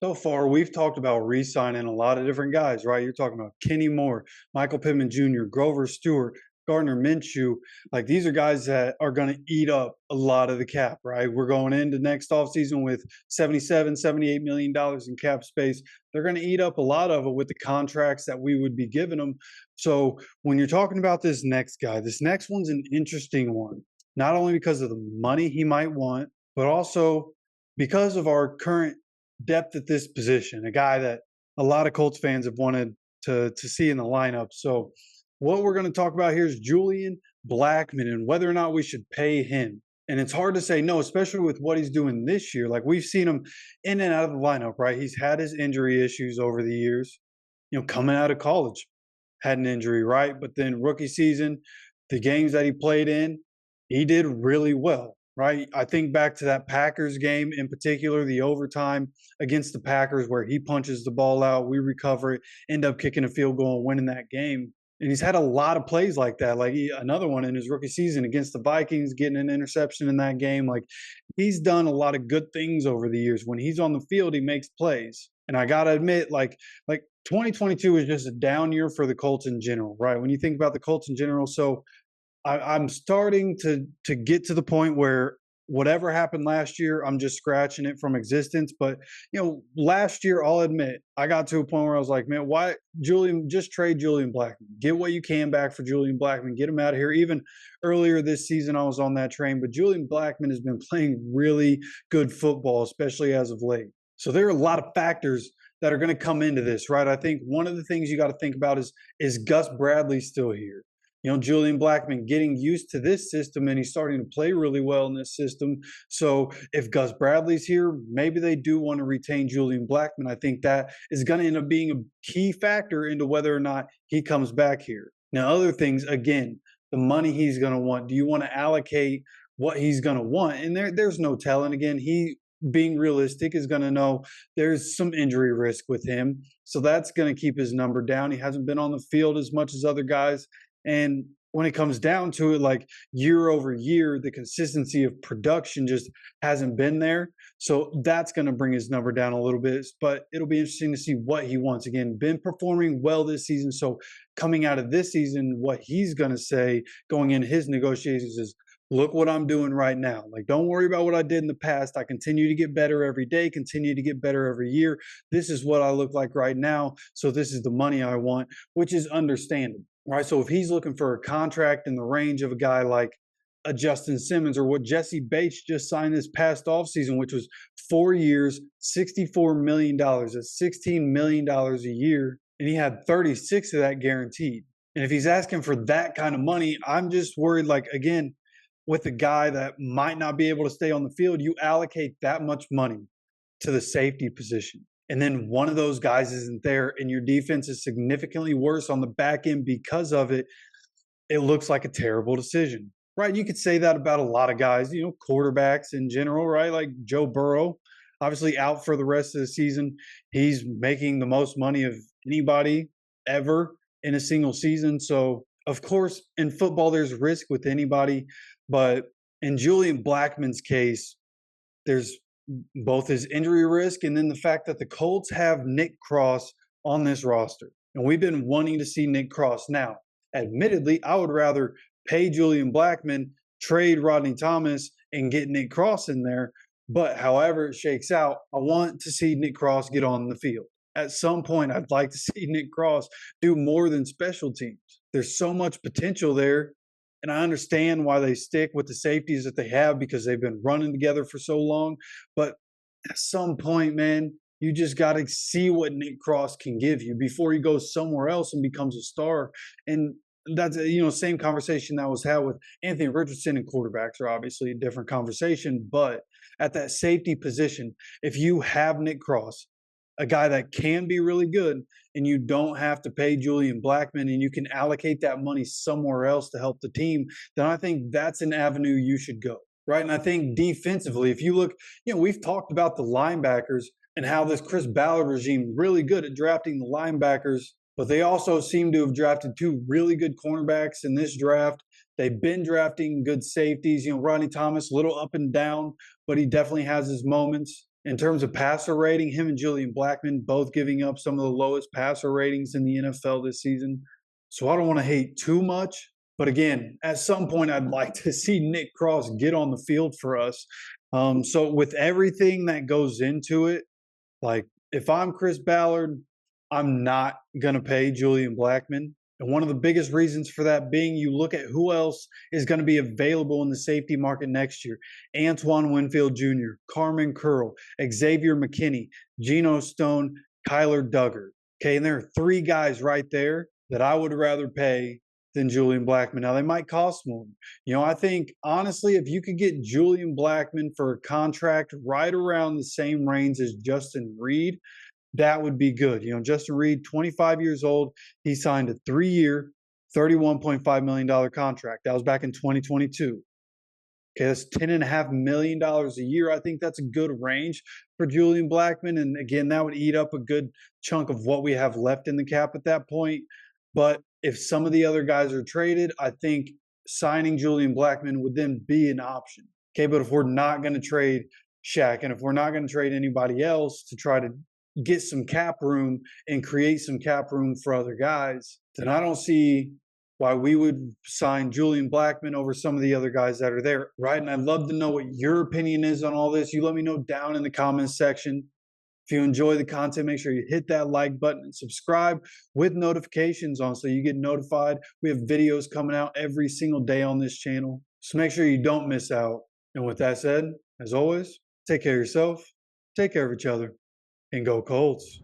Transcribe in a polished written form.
So far, we've talked about re-signing a lot of different guys, right? You're talking about Kenny Moore, Michael Pittman Jr., Grover Stewart, Gardner Minshew. Like these are guys that are going to eat up a lot of the cap, right? We're going into next offseason with 77, $78 million in cap space. They're going to eat up a lot of it with the contracts that we would be giving them. So when you're talking about this next guy, this next one's an interesting one, not only because of the money he might want, but also because of our current depth at this position, a guy that a lot of Colts fans have wanted to see in the lineup. So what we're going to talk about here is Julian Blackman and whether or not we should pay him. And it's hard to say no, especially with what he's doing this year. Like we've seen him in and out of the lineup, right? He's had his injury issues over the years. Coming out of college, had an injury, right? But then rookie season, the games that he played in, he did really well, right? I think back to that Packers game in particular, the overtime against the Packers where he punches the ball out, we recover it, end up kicking a field goal and winning that game. And he's had a lot of plays like that. Like another one in his rookie season against the Vikings, getting an interception in that game. Like he's done a lot of good things over the years. When he's on the field, he makes plays. And I gotta admit, like 2022 was just a down year for the Colts in general, right? When you think about the Colts in general, so I'm starting to get to the point where whatever happened last year, I'm just scratching it from existence. But last year, I'll admit, I got to a point where I was like, man, why Julian? Just trade Julian Blackman, get what you can back for Julian Blackman, get him out of here. Even earlier this season, I was on that train, but Julian Blackman has been playing really good football, especially as of late. So there are a lot of factors that are going to come into this, right? I think one of the things you got to think about is Gus Bradley still here? Julian Blackman getting used to this system and he's starting to play really well in this system. So if Gus Bradley's here, maybe they do want to retain Julian Blackman. I think that is going to end up being a key factor into whether or not he comes back here. Now, other things, again, the money he's going to want. Do you want to allocate what he's going to want? And there's no telling. Again, he being realistic is going to know there's some injury risk with him. So that's going to keep his number down. He hasn't been on the field as much as other guys. And when it comes down to it, like year over year, the consistency of production just hasn't been there. So that's going to bring his number down a little bit. But it'll be interesting to see what he wants. Again, been performing well this season. So coming out of this season, what he's going to say going into his negotiations is, look what I'm doing right now. Like, don't worry about what I did in the past. I continue to get better every day, continue to get better every year. This is what I look like right now. So this is the money I want, which is understandable. Right. So if he's looking for a contract in the range of a guy like a Justin Simmons or what Jesse Bates just signed this past offseason, which was 4 years, $64 million. That's $16 million a year. And he had 36 of that guaranteed. And if he's asking for that kind of money, I'm just worried, like, again, with a guy that might not be able to stay on the field, you allocate that much money to the safety position. And then one of those guys isn't there and your defense is significantly worse on the back end because of it, it looks like a terrible decision, right? You could say that about a lot of guys, quarterbacks in general, right? Like Joe Burrow, obviously out for the rest of the season. He's making the most money of anybody ever in a single season. So, of course, in football, there's risk with anybody. But in Julian Blackman's case, there's both his injury risk and then the fact that the Colts have Nick Cross on this roster. And we've been wanting to see Nick Cross. Now, admittedly, I would rather pay Julian Blackman, trade Rodney Thomas, and get Nick Cross in there. But however it shakes out, I want to see Nick Cross get on the field. At some point, I'd like to see Nick Cross do more than special teams. There's so much potential there. And I understand why they stick with the safeties that they have because they've been running together for so long. But at some point, man, you just got to see what Nick Cross can give you before he goes somewhere else and becomes a star. And that's, same conversation that was had with Anthony Richardson, and quarterbacks are obviously a different conversation. But at that safety position, if you have Nick Cross, a guy that can be really good, and you don't have to pay Julian Blackman and you can allocate that money somewhere else to help the team, then I think that's an avenue you should go, right? And I think defensively, if you look, we've talked about the linebackers and how this Chris Ballard regime really good at drafting the linebackers, but they also seem to have drafted two really good cornerbacks in this draft. They've been drafting good safeties. Rodney Thomas, a little up and down, but he definitely has his moments. In terms of passer rating, him and Julian Blackman both giving up some of the lowest passer ratings in the NFL this season. So I don't want to hate too much. But again, at some point, I'd like to see Nick Cross get on the field for us. So with everything that goes into it, like if I'm Chris Ballard, I'm not going to pay Julian Blackman. And one of the biggest reasons for that being you look at who else is going to be available in the safety market next year. Antoine Winfield Jr., Carmen Curl, Xavier McKinney, Geno Stone, Kyler Duggar. Okay, and there are three guys right there that I would rather pay than Julian Blackman. Now, they might cost more. I think, honestly, if you could get Julian Blackman for a contract right around the same range as Justin Reed, that would be good. Justin Reed, 25 years old, he signed a 3-year, $31.5 million contract. That was back in 2022. Okay, that's $10.5 million a year. I think that's a good range for Julian Blackman. And again, that would eat up a good chunk of what we have left in the cap at that point. But if some of the other guys are traded, I think signing Julian Blackman would then be an option. Okay, but if we're not going to trade Shaq and if we're not going to trade anybody else to try to get some cap room and create some cap room for other guys, then I don't see why we would sign Julian Blackman over some of the other guys that are there, right? And I'd love to know what your opinion is on all this. You let me know down in the comments section. If you enjoy the content, make sure you hit that like button and subscribe with notifications on so you get notified. We have videos coming out every single day on this channel. So make sure you don't miss out. And with that said, as always, take care of yourself, take care of each other, and go Colts.